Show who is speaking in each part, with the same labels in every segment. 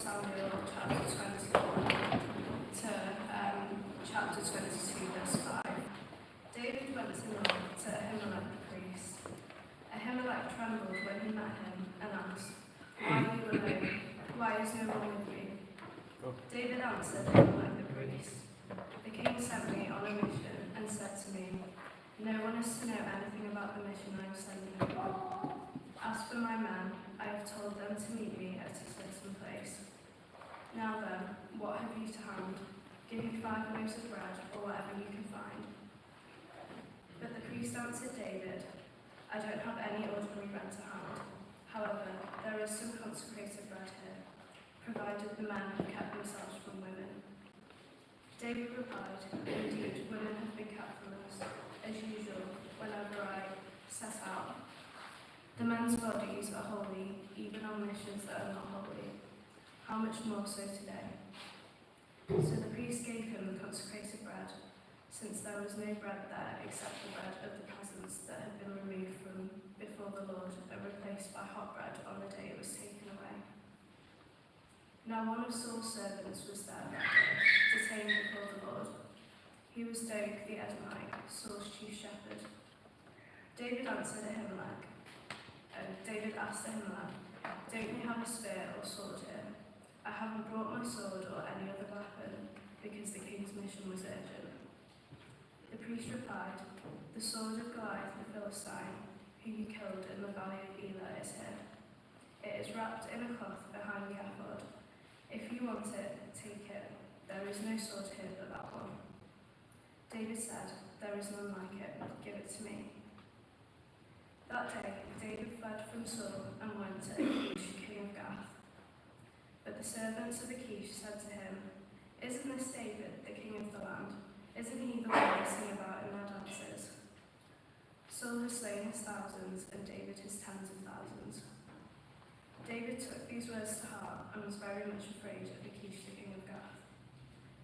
Speaker 1: Samuel chapter 21 to chapter 22, verse 5. David went to Ahimelech the priest. Ahimelech trembled when he met him and asked, "Why are you alone? Why is no one with you?" David answered Ahimelech the priest, "The king sent me on a mission and said to me, 'No one is to know anything about the mission I am sending you. As for my men, I have told them to meet me at a certain place. Now then, what have you to hand? Give me 5 loaves of bread, or whatever you can find.' But the priest answered David, 'I don't have any ordinary bread to hand. However, there is some consecrated bread here, provided the men have kept themselves from women.' David replied, 'Indeed, women have been kept from us, as usual, whenever I set out. The men's bodies are holy, even on missions that are not holy. How much more so today?' So the priest gave him the consecrated bread, since there was no bread there except the bread of the presence that had been removed from before the Lord and replaced by hot bread on the day it was taken away. Now one of Saul's servants was there that day, detained before the Lord. He was Doeg the Edomite, Saul's chief shepherd. David asked Ahimelech, 'Don't you have a spear or sword here?' 'I haven't brought my sword or any other weapon, because the king's mission was urgent.' The priest replied, 'The sword of Goliath the Philistine, who you killed in the valley of Elah, is here. It is wrapped in a cloth behind the ephod. If you want it, take it. There is no sword here but that one.' David said, 'There is none like it. Give it to me.' That day, David fled from Saul and went to Achish, king of Gath. But the servants of Achish said to him, 'Isn't this David, the king of the land? Isn't he the one they sing about in their dances?' Saul has slain his thousands and David his tens of thousands. David took these words to heart and was very much afraid of Achish, the king of Gath.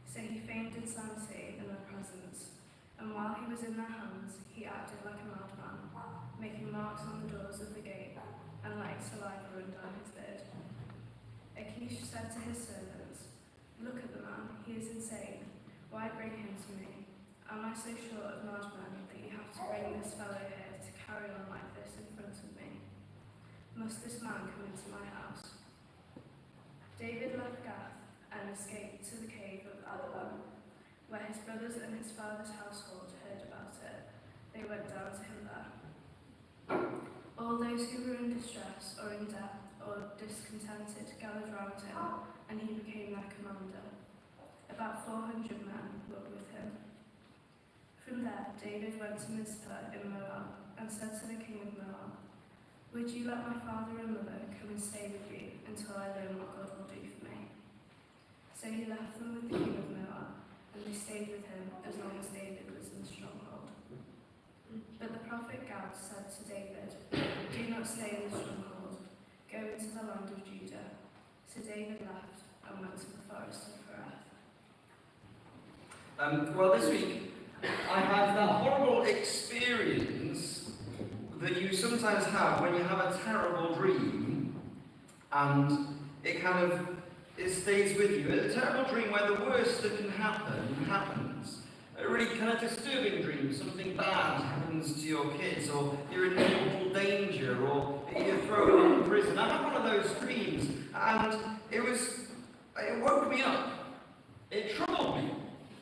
Speaker 1: So he feigned insanity in their presence, and while he was in their hands, he acted like a madman, making marks on the doors of the gate and letting saliva run down his beard. Achish said to his servants, 'Look at the man, he is insane. Why bring him to me? Am I so short of madmen that you have to bring this fellow here to carry on like this in front of me? Must this man come into my house?' David left Gath and escaped to the cave of Adullam, where his brothers and his father's household heard about it. They went down to him there. All those who were in distress or in debt or discontented gathered round him, and he became their commander. About 400 men were with him. From there, David went to Mizpah in Moab and said to the king of Moab, 'Would you let my father and mother come and stay with you until I learn what God will do for me?' So he left them with the king of Moab, and they stayed with him as long as David was in the stronghold. But the prophet Gad said to David, 'Do not stay in the stronghold. Go into the land of Judah.' So David left and went to the forest of Phareth.
Speaker 2: Well, this week I had that horrible experience that you sometimes have when you have a terrible dream and it stays with you. A terrible dream where the worst that can happen happens. A really kind of disturbing dream, something bad happens to your kids, or you're in mortal danger, or you're thrown in prison. I had one of those dreams, and it woke me up. It troubled me.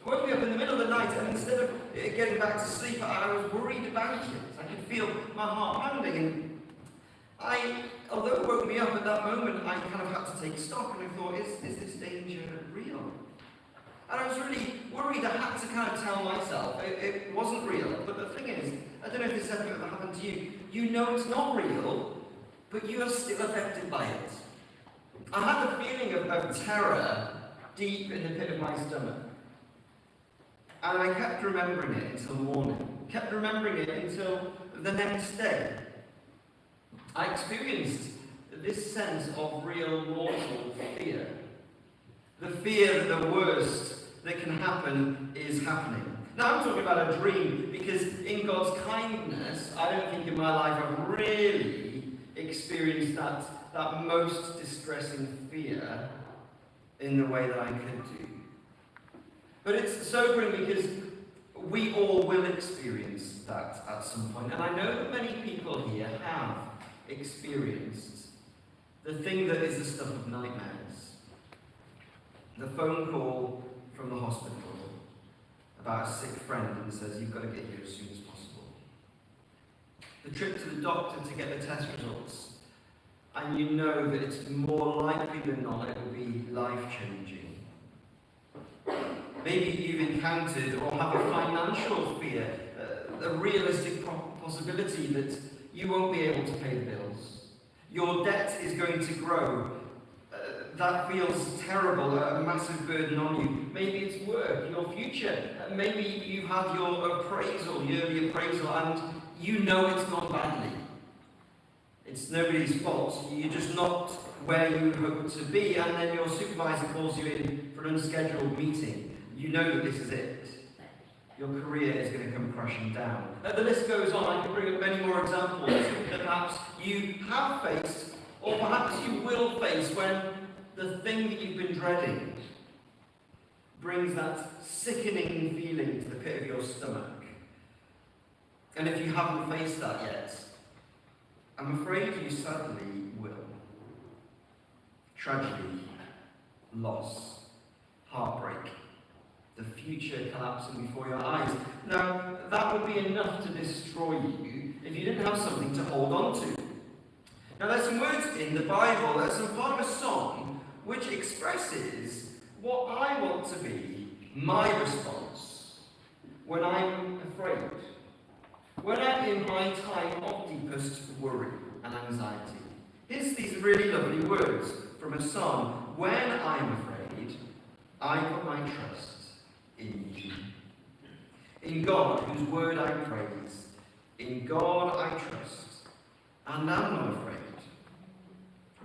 Speaker 2: It woke me up in the middle of the night, and instead of getting back to sleep, I was worried about it. I could feel my heart pounding. And although it woke me up at that moment, I kind of had to take stock, and I thought, is this danger real? And I was really worried. I had to kind of tell myself it wasn't real. But the thing is, I don't know if this ever happened to you. You know it's not real, but you are still affected by it. I had the feeling of terror deep in the pit of my stomach. And I kept remembering it until morning. Kept remembering it until the next day. I experienced this sense of real mortal fear. The fear that the worst that can happen is happening. Now I'm talking about a dream because in God's kindness, I don't think in my life I've really experienced that most distressing fear in the way that I could do. But it's sobering because we all will experience that at some point. And I know that many people here have experienced the thing that is the stuff of nightmares. The phone call from the hospital about a sick friend and says, you've got to get here as soon as possible. The trip to the doctor to get the test results, and you know that it's more likely than not it will be life-changing. Maybe you've encountered or have a financial fear, a realistic possibility that you won't be able to pay the bills. Your debt is going to grow. That feels terrible, a massive burden on you. Maybe it's work, your future. Maybe you've had your appraisal, yearly appraisal, and you know it's gone badly. It's nobody's fault. You're just not where you hope to be, and then your supervisor calls you in for an unscheduled meeting. You know that this is it. Your career is going to come crashing down. The list goes on. I can bring up many more examples that perhaps you have faced, or perhaps you will face when the thing that you've been dreading brings that sickening feeling to the pit of your stomach. And if you haven't faced that yet, I'm afraid you sadly will. Tragedy, loss, heartbreak, the future collapsing before your eyes. Now, that would be enough to destroy you if you didn't have something to hold on to. Now, there's some words in the Bible, there's some part of a song which expresses what I want to be my response when I'm afraid. When I'm in my time of deepest worry and anxiety. Here's these really lovely words from a song. When I'm afraid, I put my trust in you. In God, whose word I praise. In God I trust, and I'm not afraid.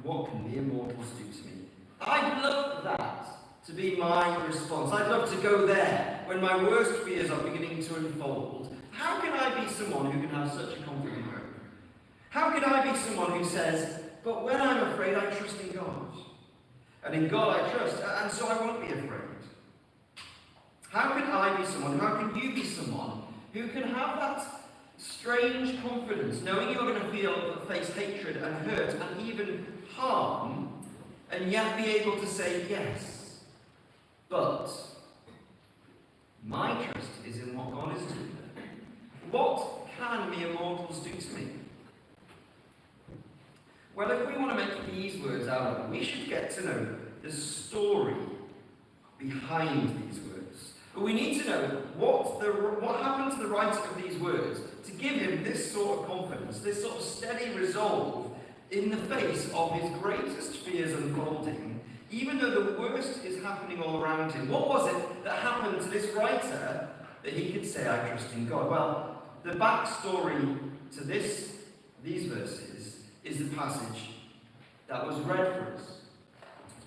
Speaker 2: What can the immortals do to me? I'd love that to be my response. I'd love to go there when my worst fears are beginning to unfold. How can I be someone who can have such a confident hope? How can I be someone who says, but when I'm afraid, I trust in God. And in God I trust, and so I won't be afraid. How can I be someone, how can you be someone who can have that strange confidence, knowing you're going to face hatred and hurt and even harm, and yet be able to say yes, but my trust is in what God is doing. What can the immortals do to me? Well, if we want to make these words out of them, we should get to know the story behind these words. We need to know what happened to the writer of these words to give him this sort of confidence, this sort of steady resolve in the face of his greatest fears unfolding, even though the worst is happening all around him. What was it that happened to this writer that he could say, I trust in God? Well, the backstory to these verses is the passage that was read for us.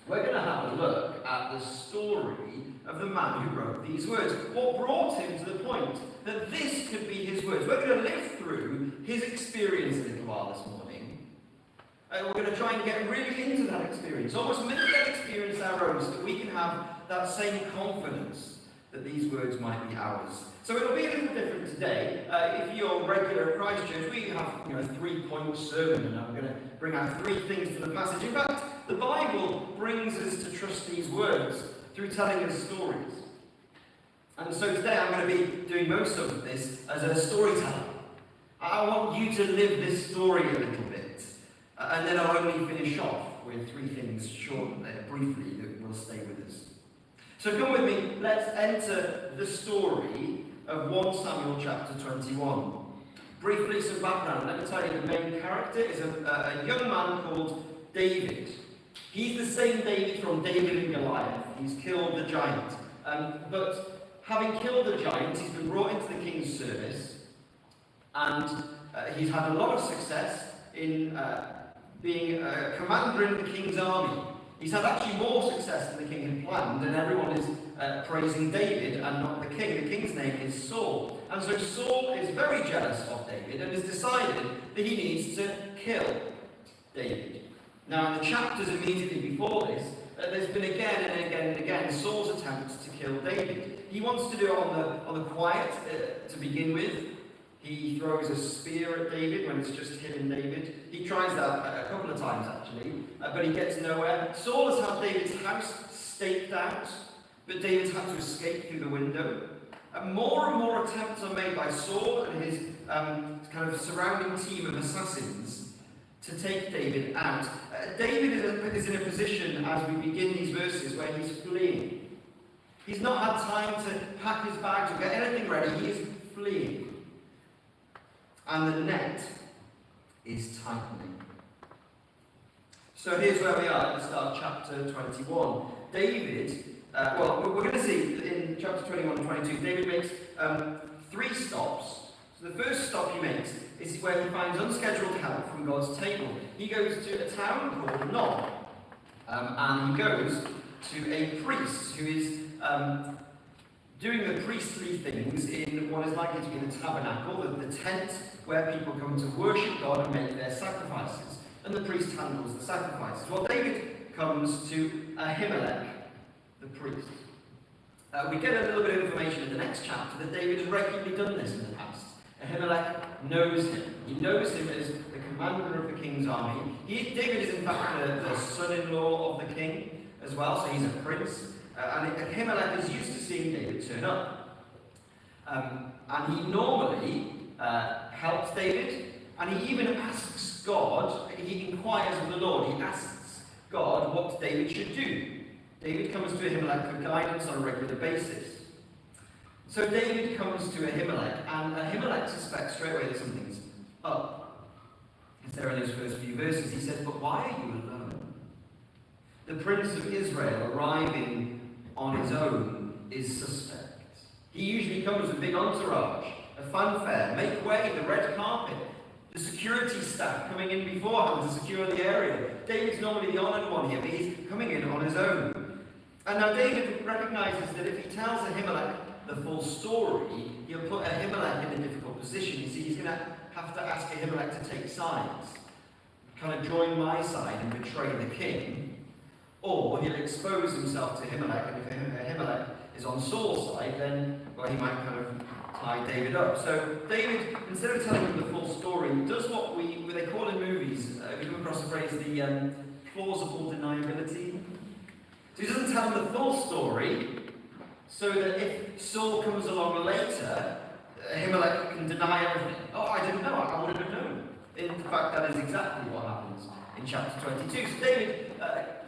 Speaker 2: We're going to have a look at the story of the man who wrote these words. What brought him to the point that this could be his words? We're going to live through his experience a little while this morning. We're going to try and get really into that experience, almost make that experience our own, so that we can have that same confidence that these words might be ours. So it'll be a little different today. If you're regular at Christ Church, we have a 3-point sermon, and I'm going to bring out 3 things from the passage. In fact, the Bible brings us to trust these words through telling us stories. And so today I'm going to be doing most of this as a storyteller. I want you to live this story a little bit. And then I'll only finish off with 3 things briefly that will stay with us. So come with me, let's enter the story of 1 Samuel chapter 21. Briefly, some background. Let me tell you, the main character is a young man called David. He's the same David from David and Goliath. He's killed the giant. But having killed the giant, he's been brought into the king's service. And he's had a lot of success in being a commander in the king's army. He's had actually more success than the king had planned, and everyone is praising David and not the king. The king's name is Saul. And so Saul is very jealous of David and has decided that he needs to kill David. Now, in the chapters immediately before this, there's been again and again and again Saul's attempts to kill David. He wants to do it on the quiet to begin with. He throws a spear at David when it's just him and David. He tries that a couple of times actually, but he gets nowhere. Saul has had David's house staked out, but David's had to escape through the window. More and more attempts are made by Saul and his kind of surrounding team of assassins to take David out. David is in a position, as we begin these verses, where he's fleeing. He's not had time to pack his bags or get anything ready. He is fleeing. And the net is tightening. So here's where we are at the start of chapter 21. David, we're going to see in chapter 21 and 22, David makes 3 stops. So the first stop he makes is where he finds unscheduled help from God's table. He goes to a town called Nob, and he goes to a priest who is doing the priestly things in what is likely to be the tabernacle, the tent where people come to worship God and make their sacrifices. And the priest handles the sacrifices. Well, David comes to Ahimelech, the priest. We get a little bit of information in the next chapter that David has regularly done this in the past. Ahimelech knows him. He knows him as the commander of the king's army. David is in fact the son-in-law of the king as well, so he's a prince. And Ahimelech is used to seeing David turn up. And he normally helps David, and he even asks God, he inquires of the Lord, he asks God what David should do. David comes to Ahimelech for guidance on a regular basis. So David comes to Ahimelech, and Ahimelech suspects straight away that something's up. It's there in those first few verses. He says, "But why are you alone? The prince of Israel arriving on his own is suspect. He usually comes with big entourage, a fanfare, make way, the red carpet, the security staff coming in beforehand to secure the area. David's normally the honoured one here, but he's coming in on his own. And now David recognises that if he tells Ahimelech the full story, he'll put Ahimelech in a difficult position. You see, he's going to have to ask Ahimelech to take sides, kind of join my side and betray the king, or he'll expose himself to Ahimelech, and if Ahimelech is on Saul's side, then, well, he might kind of tie David up. So David, instead of telling him the full story, does what they call in movies, we come across the phrase, the plausible deniability. So he doesn't tell him the full story, so that if Saul comes along later, Ahimelech can deny everything. Oh, I didn't know, I wouldn't have known. In fact, that is exactly what happens in chapter 22. So David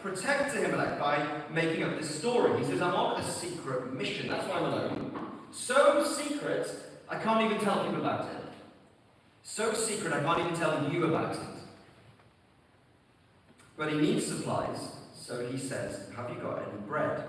Speaker 2: protects Ahimelech by making up this story. He says, I'm on a secret mission, that's why I'm alone. So secret, I can't even tell people about it. So secret, I can't even tell you about it. But he needs supplies, so he says, have you got any bread?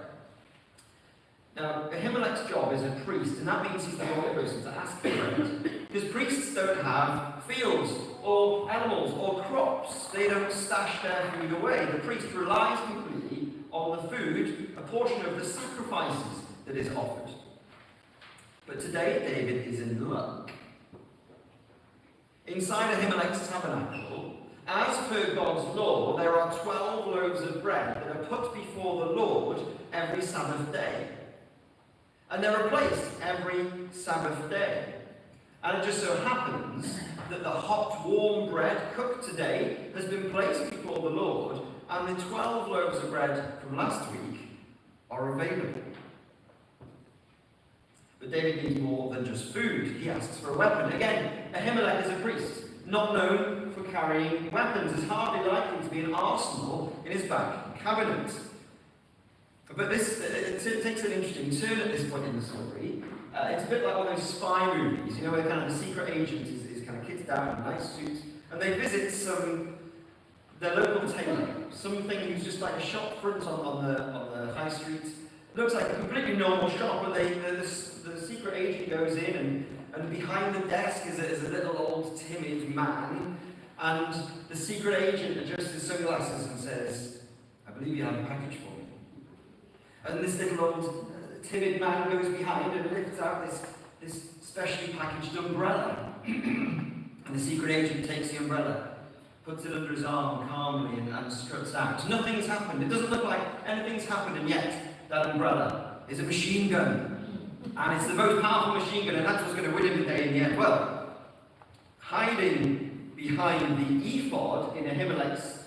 Speaker 2: Now, Ahimelech's job is a priest, and that means he's the only person to ask for bread. Because priests don't have fields, or animals, or crops. They don't stash their food away. The priest relies completely on the food, a portion of the sacrifices that is offered. But today, David is in luck. Inside Ahimelech's tabernacle, as per God's law, there are 12 loaves of bread that are put before the Lord every Sabbath day. And they're replaced every Sabbath day. And it just so happens that the hot, warm bread cooked today has been placed before the Lord, and the 12 loaves of bread from last week are available. But David needs more than just food. He asks for a weapon. Again, Ahimelech is a priest, not known for carrying weapons. It's hardly likely to be an arsenal in his back cabinet. But this it takes an interesting turn at this point in the story. It's a bit like one of those spy movies, you know, where kind of the secret agent is kind of kitted out in a nice suit, and they visit their local tailor, something who's just like a shop front on the high street. It looks like a completely normal shop, but the secret agent goes in, and behind the desk is a little old timid man, and the secret agent adjusts his sunglasses and says, I believe you have a package for me. And this little old timid man goes behind and lifts out this specially packaged umbrella. And the secret agent takes the umbrella puts it under his arm calmly and struts out. Nothing's happened. It doesn't look like anything's happened, and yet that umbrella is a machine gun. And it's the most powerful machine gun, and that's what's going to win him the day in the end. Well, hiding behind the ephod in Ahimelech's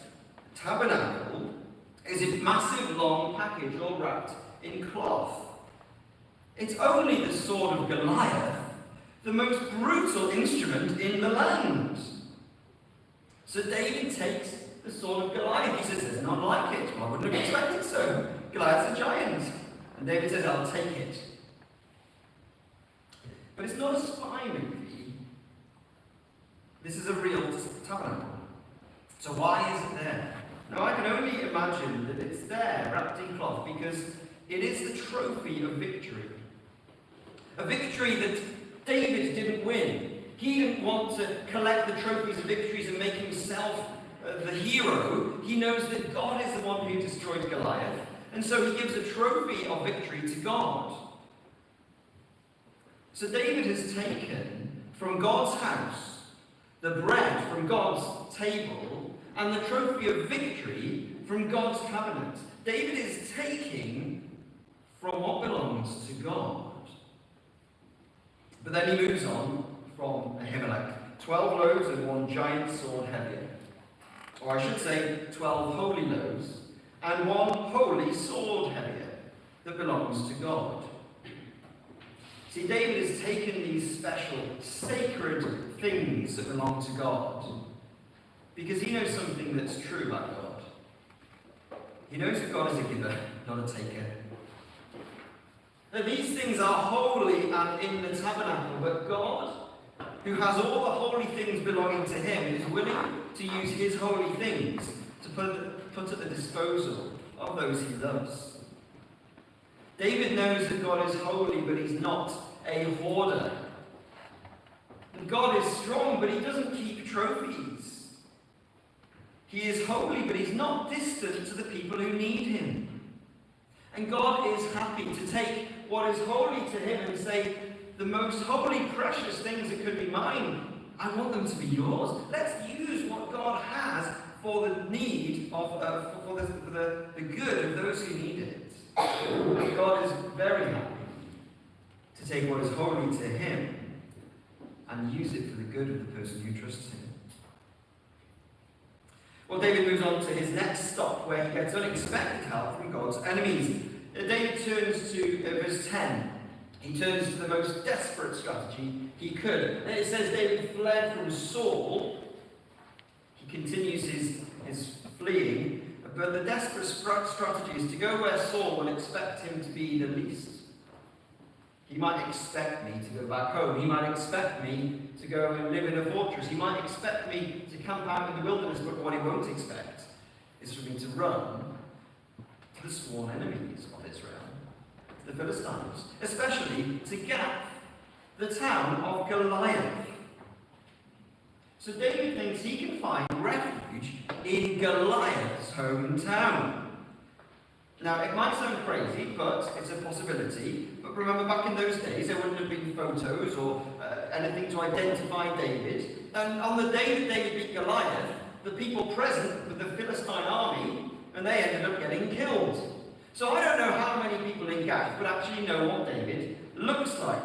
Speaker 2: tabernacle is a massive long package all wrapped in cloth. It's only the sword of Goliath, the most brutal instrument in the land. So David takes the sword of Goliath. He says, there's none like it. Well, I wouldn't have expected so. Goliath's a giant. And David says, I'll take it. But it's not a spy movie. This is a real tabernacle. So why is it there? Now, I can only imagine that it's there, wrapped in cloth, because it is the trophy of victory. A victory that David didn't win. He didn't want to collect the trophies of victories and make himself the hero. He knows that God is the one who destroyed Goliath, and so he gives a trophy of victory to God. So David has taken from God's house the bread from God's table and the trophy of victory from God's cabinet. David is taking from what belongs to God. But then he moves on from Ahimelech. 12 loaves and one giant sword heavier. Or I should say 12 holy loaves and one holy sword heavier that belongs to God. See, David has taken these special, sacred things that belong to God because he knows something that's true about God. He knows that God is a giver, not a taker. That these things are holy and in the tabernacle, but God, who has all the holy things belonging to him, is willing to use his holy things to put at the disposal of those he loves. David knows that God is holy, but he's not a hoarder. And God is strong, but he doesn't keep trophies. He is holy, but he's not distant to the people who need him. And God is happy to take what is holy to him and say, the most holy, precious things that could be mine, I want them to be yours. Let's use what God has for the need of, for the good of those who need it. And God is very happy to take what is holy to him and use it for the good of the person who trusts him. Well, David moves on to his next stop, where he gets unexpected help from God's enemies. David turns to verse 10. He turns to the most desperate strategy he could. And it says David fled from Saul. He continues his fleeing, but the desperate strategy is to go where Saul will expect him to be the least. He might expect me to go back home. He might expect me to go and live in a fortress. He might expect me to camp out in the wilderness, but what he won't expect is for me to run to the sworn enemies of Israel, the Philistines, especially to Gath, the town of Goliath. So David thinks he can find refuge in Goliath's hometown. Now, it might sound crazy, but it's a possibility. But remember, back in those days, there wouldn't have been photos or anything to identify David. And on the day that David beat Goliath, the people present with the Philistine army, and they ended up getting killed. So I don't know how many people in Gath would actually know what David looks like.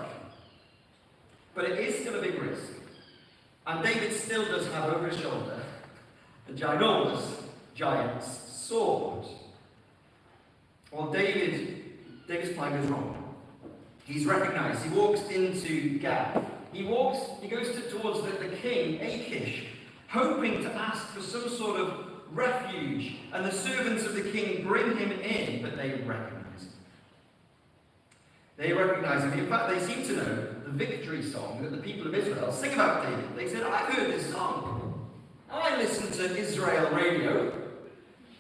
Speaker 2: But it is still a big risk. And David still does have over his shoulder a ginormous giant's sword. Well, David's plan goes wrong. He's recognized. He walks into Gath. He goes towards the king, Achish, hoping to ask for some sort of refuge. And the servants of the king bring him in, but they recognize him. They recognize him. In fact, they seem to know the victory song that the people of Israel sing about David. They said, I've heard this song. I listen to Israel radio.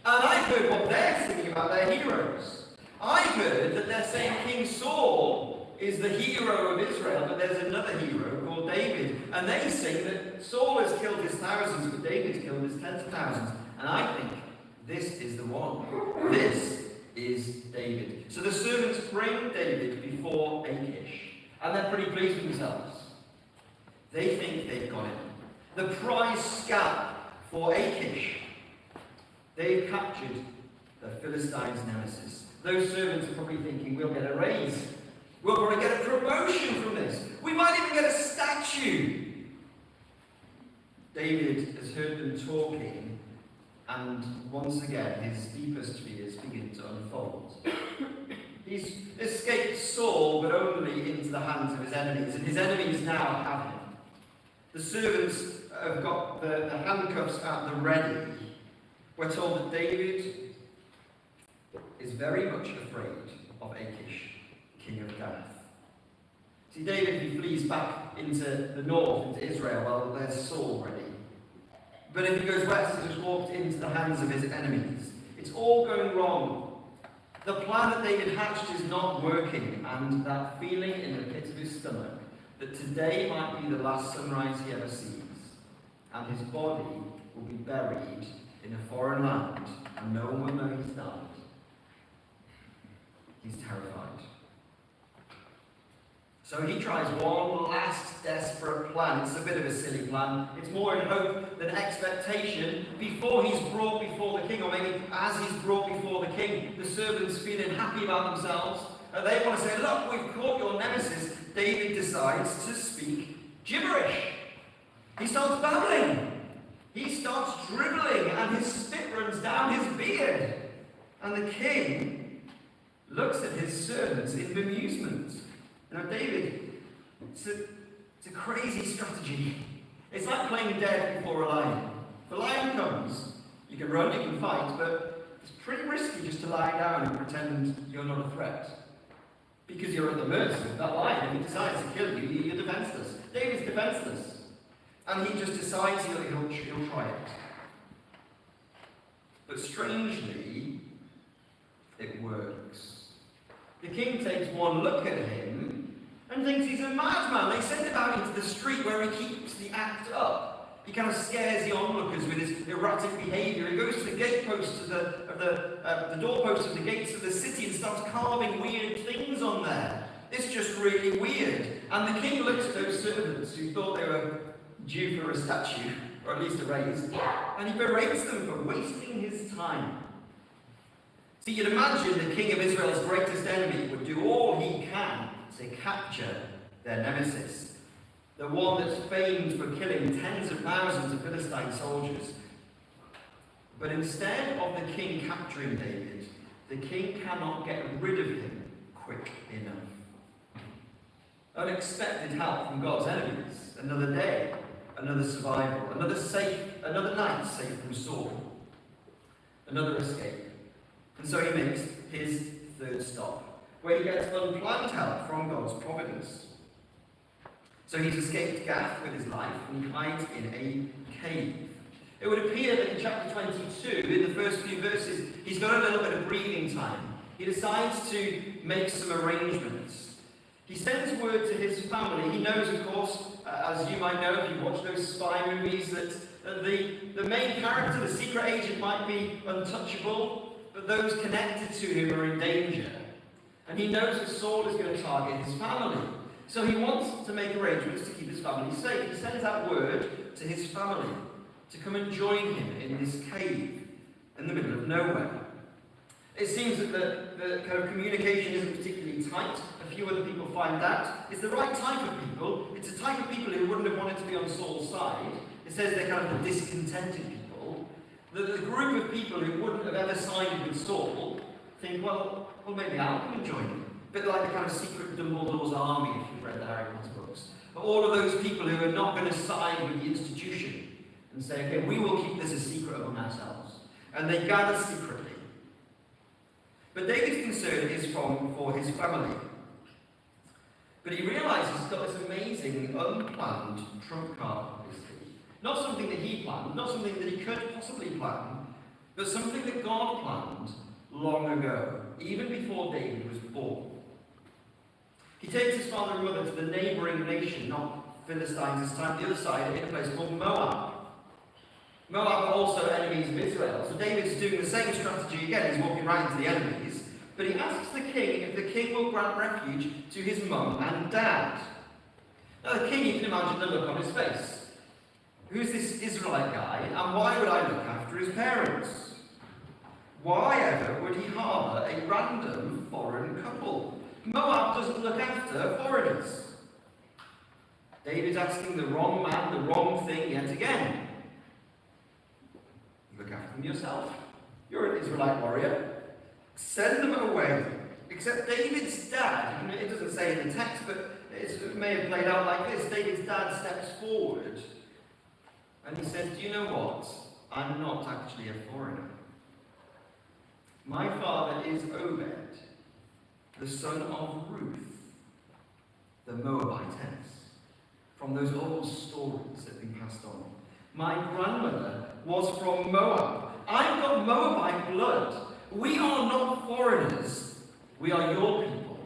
Speaker 2: And I've heard what they're singing about their heroes. I've heard that they're saying King Saul is the hero of Israel, but there's another hero called David. And they sing that Saul has killed his thousands, but David's killed his tens of thousands. And I think this is the one. This is David. So the servants bring David before Achish. And they're pretty pleased with themselves. They think they've got him. The prize scalp for Achish. They've captured the Philistines' nemesis. Those servants are probably thinking, we'll get a raise. We'll probably get a promotion from this. We might even get a statue. David has heard them talking, and once again his deepest fears begin to unfold. He's escaped Saul, but only into the hands of his enemies, and his enemies now have him. The servants have got the handcuffs at the ready. We're told that David is very much afraid of Achish, king of Gath. See, David, he flees back into the north, into Israel, well, there's Saul ready. But if he goes west, he just walked into the hands of his enemies. It's all going wrong. The plan that David hatched is not working, and that feeling in the pit of his stomach that today might be the last sunrise he ever sees, and his body will be buried in a foreign land, and no one will know he's died. He's terrified. So he tries one last desperate plan. It's a bit of a silly plan. It's more in hope than expectation. Before he's brought before the king, or maybe as he's brought before the king, the servants feeling happy about themselves. They want to say, look, we've caught your nemesis. David decides to speak gibberish. He starts babbling. He starts dribbling, and his spit runs down his beard. And the king looks at his servants in bemusement. Now, David, it's a crazy strategy. It's like playing dead before a lion. If a lion comes, you can run, you can fight, but it's pretty risky just to lie down and pretend you're not a threat. Because you're at the mercy of that lion. If he decides to kill you, you're defenseless. David's defenseless. And he just decides he'll try it. But strangely, it works. The king takes one look at him and thinks he's a madman. They send him out into the street where he keeps the act up. He kind of scares the onlookers with his erratic behaviour. He goes to the gateposts of the doorposts of the gates of the city and starts carving weird things on there. It's just really weird. And the king looks at those servants who thought they were due for a statue, or at least a raise, and he berates them for wasting his time. See, you'd imagine the king of Israel's greatest enemy would do all he can to capture their nemesis, the one that's famed for killing tens of thousands of Philistine soldiers. But instead of the king capturing David, the king cannot get rid of him quick enough. Unexpected help from God's enemies. Another day, another survival, another night safe from Saul, another escape. And so he makes his third stop, where he gets unplanned help from God's providence. So he's escaped Gath with his life, and he hides in a cave. It would appear that in chapter 22, in the first few verses, he's got a little bit of breathing time. He decides to make some arrangements. He sends word to his family. He knows, of course, as you might know if you've watched those spy movies, that the main character, the secret agent, might be untouchable, but those connected to him are in danger. And he knows that Saul is going to target his family. So he wants to make arrangements to keep his family safe. He sends out word to his family to come and join him in this cave in the middle of nowhere. It seems that the kind of communication isn't particularly tight. A few other people find that. It's the right type of people. It's the type of people who wouldn't have wanted to be on Saul's side. It says they're kind of the discontented people. The group of people who wouldn't have ever sided with Saul think, well, maybe I'll come and join him. A bit like the kind of secret Dumbledore's army, if you've read the Harry Potter books. But all of those people who are not going to side with the institution and say, okay, we will keep this a secret among ourselves. And they gather secretly. But David's concern is for his family. But he realizes he's got this amazing, unplanned trump card, obviously. Not something that he planned, not something that he could possibly plan, but something that God planned long ago, even before David was born. He takes his father and mother to the neighbouring nation, not Philistines this time, the other side, in a place called Moab. Moab are also enemies of Israel, so David's doing the same strategy again. He's walking right into the enemies, but he asks the king if the king will grant refuge to his mum and dad. Now the king, you can imagine the look on his face. Who's this Israelite guy, and why would I look after his parents? Why ever would he harbour a random foreign couple? Moab doesn't look after foreigners. David's asking the wrong man the wrong thing yet again. Look after them yourself. You're an Israelite warrior. Send them away. Except David's dad, it doesn't say in the text, but it may have played out like this. David's dad steps forward and he says, do you know what? I'm not actually a foreigner. My father is Obed, the son of Ruth, the Moabitess, from those old stories that have been passed on. My grandmother was from Moab. I've got Moabite blood. We are not foreigners. We are your people.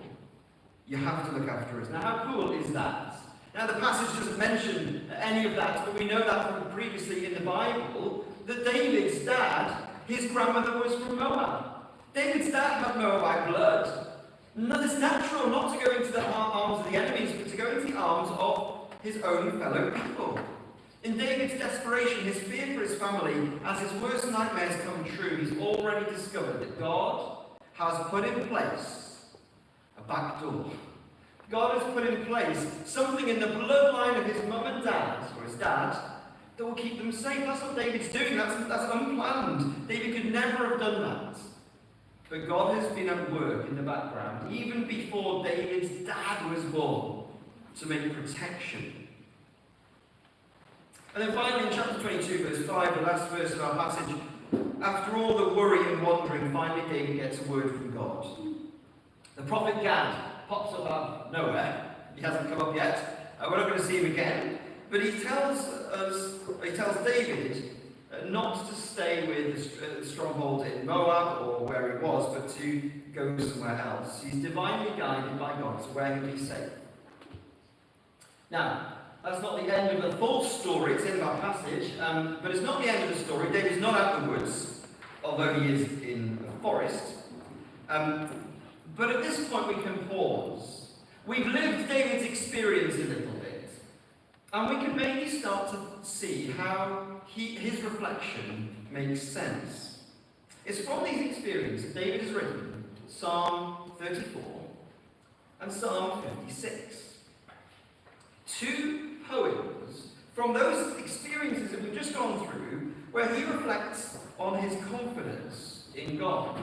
Speaker 2: You have to look after us. Now, how cool is that? Now, the passage doesn't mention any of that, but we know that from previously in the Bible, that David's dad, his grandmother was from Moab. David's dad had Moabite blood. No, it's natural not to go into the arms of the enemies, but to go into the arms of his own fellow people. In David's desperation, his fear for his family, as his worst nightmares come true, he's already discovered that God has put in place a back door. God has put in place something in the bloodline of his mum and dad, or his dad, that will keep them safe. That's what David's doing. That's unplanned. David could never have done that. But God has been at work in the background, even before David's dad was born, to make protection. And then finally in chapter 22, verse 5, the last verse of our passage, after all the worry and wandering, finally David gets a word from God. The prophet Gad pops up out of nowhere. He hasn't come up yet. We're not going to see him again. But he tells David not to stay with the stronghold in Moab or where he was, but to go somewhere else. He's divinely guided by God to where he'll be safe. Now, that's not the end of the full story, it's in our passage, but it's not the end of the story. David's not out in the woods, although he is in the forest. But at this point we can pause. We've lived David's experience a little bit, and we can maybe start to see how his reflection makes sense. It's from these experiences David has written Psalm 34 and Psalm 56. Two poems from those experiences that we've just gone through, where he reflects on his confidence in God,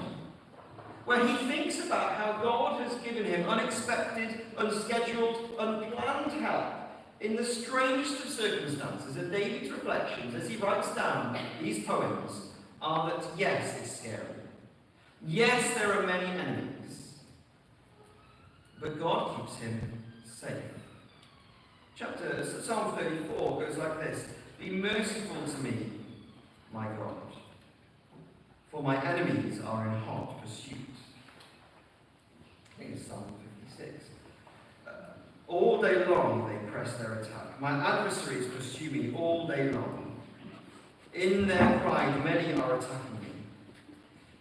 Speaker 2: where he thinks about how God has given him unexpected, unscheduled, unplanned help in the strangest of circumstances. And David's reflections, as he writes down these poems, are that yes, it's scary. Yes, there are many enemies. But God keeps him safe. Psalm 34 goes like this: be merciful to me, my God, for my enemies are in hot pursuit. I think it's Psalm 56. All day long they press their attack. My adversaries pursue me all day long. In their pride many are attacking me.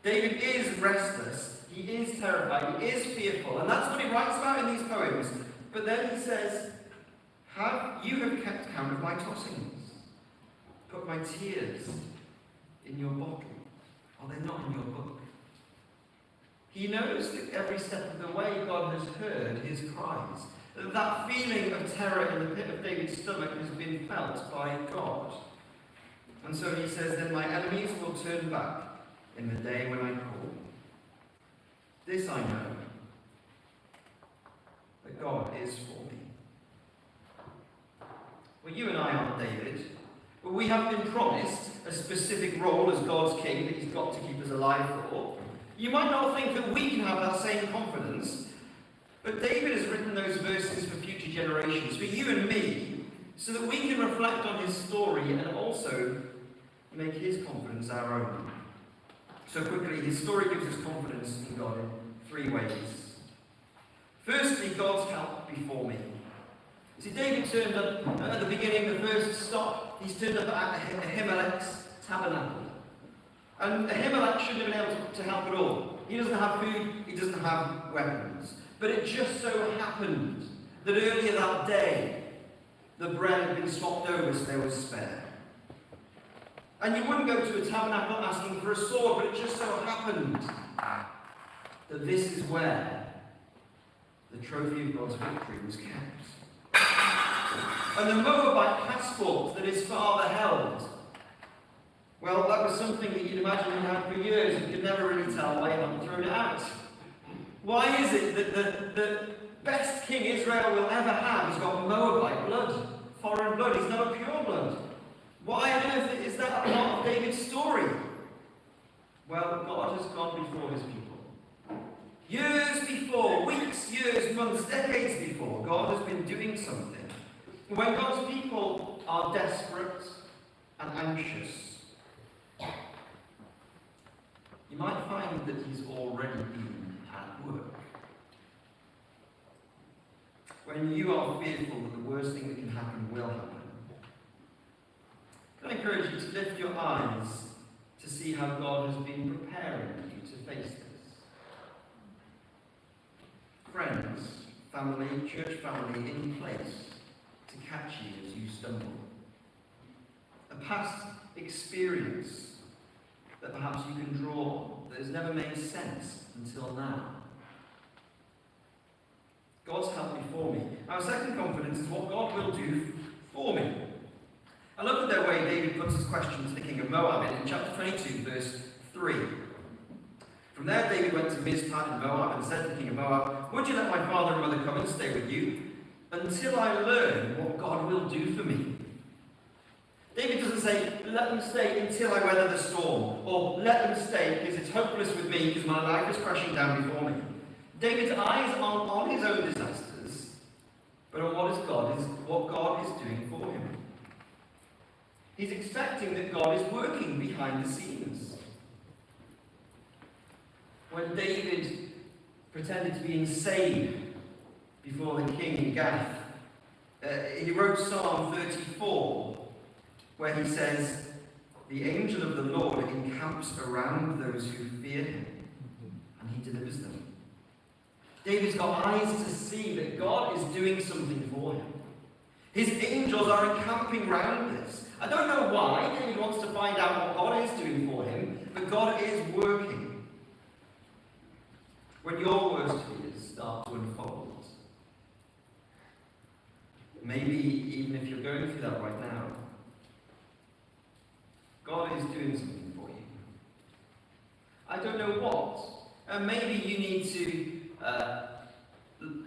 Speaker 2: David is restless, he is terrified, he is fearful, and that's what he writes about in these poems. But then he says, you have kept count of my tossings, put my tears in your bottle. Are they not in your book? He knows that every step of the way God has heard his cries. That feeling of terror in the pit of David's stomach has been felt by God. And so he says, then my enemies will turn back in the day when I call. This I know, that God is for me. Well, you and I aren't David, but we have been promised a specific role as God's king that he's got to keep us alive for. You might not think that we can have that same confidence, but David has written those verses for future generations, for you and me, so that we can reflect on his story and also make his confidence our own. So quickly, his story gives us confidence in God in three ways. Firstly, God's help before me. See, David turned up at the beginning, the first stop, he's turned up at Ahimelech's tabernacle. And Ahimelech shouldn't have been able to help at all. He doesn't have food, he doesn't have weapons. But it just so happened that earlier that day, the bread had been swapped over so there was spare. And you wouldn't go to a tabernacle asking for a sword, but it just so happened that this is where the trophy of God's victory was kept. And the Moabite passport that his father held, well, that was something that you'd imagine he had for years and could never really tell why he hadn't thrown it out. Why is it that the best king Israel will ever have has got Moabite blood, foreign blood? He's not a pure blood. Why on earth is that a part of David's story? Well, God has gone before his people. Years before, weeks, years, months, decades before, God has been doing something. When God's people are desperate and anxious, you might find that he's already been at work. When you are fearful that the worst thing that can happen will happen, can I encourage you to lift your eyes to see how God has been preparing you to face this? Friends, family, church family in place to catch you as you stumble. A past experience that perhaps you can draw that has never made sense until now. God's helped before me. Our second confidence is what God will do for me. I love the way David puts his question to the king of Moab in chapter 22, verse 3. From there, David went to Mizpah in Moab and said to the king of Moab, "Would you let my father and mother come and stay with you until I learn what God will do for me?" David doesn't say, "Let them stay until I weather the storm," or "let them stay because it's hopeless with me because my life is crashing down before me." David's eyes aren't on his own disasters, but on what God is doing for him. He's expecting that God is working behind the scenes. When David pretended to be insane before the king in Gath, he wrote Psalm 34, where he says, "The angel of the Lord encamps around those who fear him, and he delivers them." David's got eyes to see that God is doing something for him. His angels are encamping round this. I don't know why David wants to find out what God is doing for him, but God is working. When your worst fears start to unfold, maybe even if you're going through that right now, God is doing something for you. I don't know what. Maybe you need to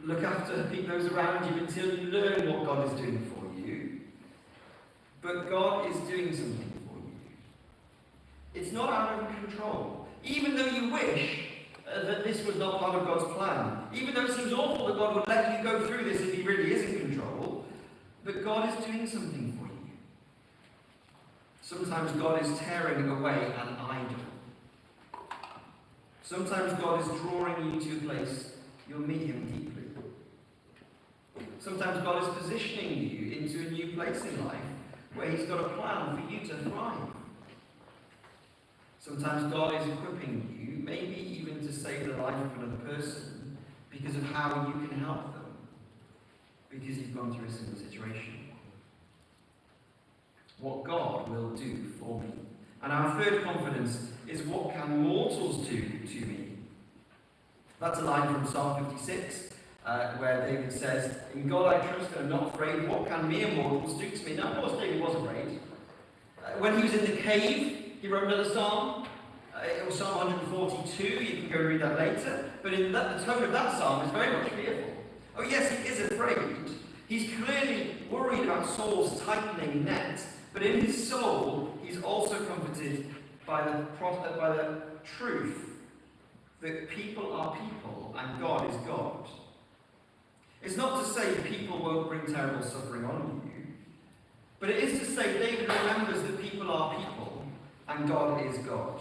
Speaker 2: look after those around you until you learn what God is doing for you. But God is doing something for you. It's not out of control. Even though you wish that this was not part of God's plan, even though it seems awful that God would let you go through this if he really is in control, but God is doing something for you. Sometimes God is tearing away an idol. Sometimes God is drawing you to a place you'll meet him deeply. Sometimes God is positioning you into a new place in life where he's got a plan for you to thrive. Sometimes God is equipping you, maybe even to save the life of another person, because of how you can help them, because you've gone through a similar situation. What God will do for me. And our third confidence is, what can mortals do to me? That's a line from Psalm 56, where David says, "In God I trust and am not afraid. What can mere mortals do to me?" Now, of course, David was afraid. When he was in the cave, he wrote another psalm. It was Psalm 142. You can go read that later. But the tone of that psalm is very much fearful. Oh, yes, he is afraid. He's clearly worried about Saul's tightening net. But in his soul, he's also comforted by the truth that people are people and God is God. It's not to say people won't bring terrible suffering on you, but it is to say David remembers that people are people and God is God.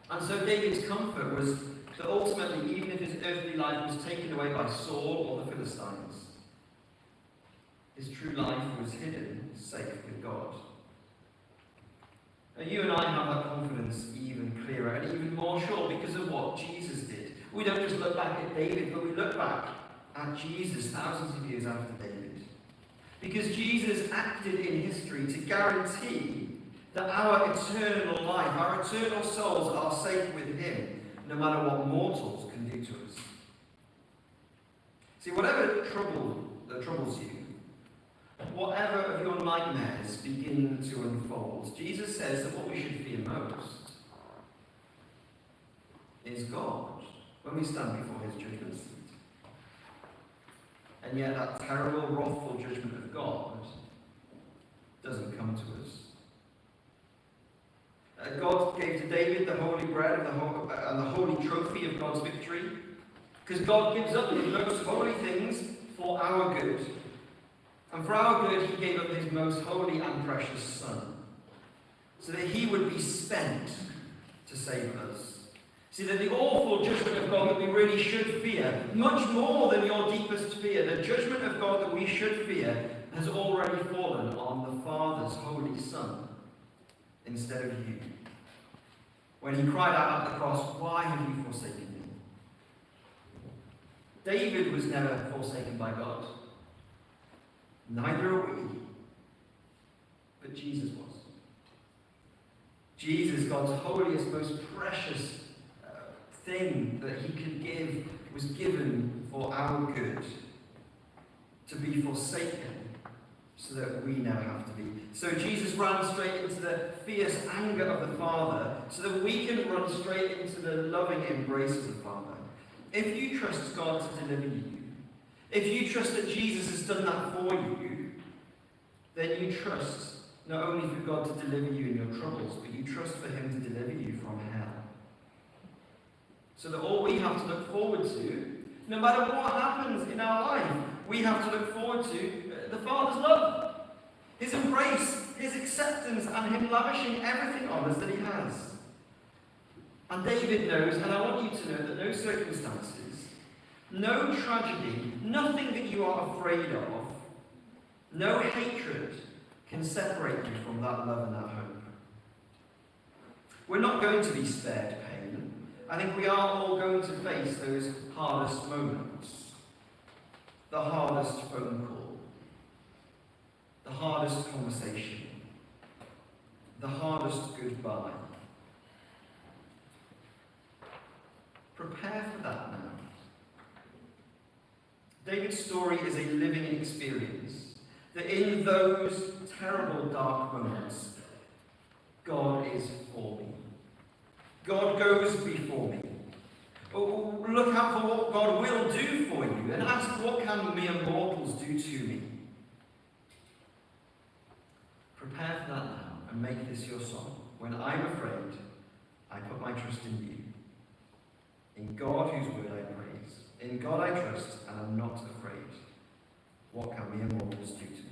Speaker 2: And so David's comfort was that ultimately, even if his earthly life was taken away by Saul or the Philistines, his true life was hidden, safe with God. Now, you and I have that confidence even clearer and even more sure because of what Jesus did. We don't just look back at David, but we look back at Jesus thousands of years after David. Because Jesus acted in history to guarantee that our eternal life, our eternal souls are safe with him, no matter what mortals can do to us. See, whatever troubles you, whatever of your nightmares begin to unfold, Jesus says that what we should fear most is God when we stand before his judgment seat. And yet that terrible, wrathful judgment of God doesn't come to us. God gave to David the holy bread and the holy trophy of God's victory, because God gives up his most holy things for our good. And for our good, he gave up his most holy and precious Son, so that he would be spent to save us. See, that the awful judgment of God that we really should fear, much more than your deepest fear, the judgment of God that we should fear, has already fallen on the Father's holy Son instead of you. When he cried out at the cross, "Why have you forsaken me?" David was never forsaken by God. Neither are we. But Jesus was. Jesus, God's holiest, most precious thing that he could give, was given for our good, to be forsaken so that we now have to be. So Jesus ran straight into the fierce anger of the Father so that we can run straight into the loving embrace of the Father. If you trust God to deliver you, if you trust that Jesus has done that for you, then you trust not only for God to deliver you in your troubles, but you trust for him to deliver you from hell. So that all we have to look forward to, no matter what happens in our life, we have to look forward to the Father's love, his embrace, his acceptance, and him lavishing everything on us that he has. And David knows, and I want you to know, that no circumstances, no tragedy, nothing that you are afraid of, no hatred can separate you from that love and that hope. We're not going to be spared pain. I think we are all going to face those hardest moments. The hardest phone call. The hardest conversation. The hardest goodbye. Prepare for that now. David's story is a living experience. That in those terrible dark moments, God is for me. God goes before me. Look out for what God will do for you and ask, what can mere mortals do to me? Prepare for that now and make this your song. When I'm afraid, I put my trust in you. In God whose word I praise. In God I trust and I'm not afraid. What can mere mortals do to me?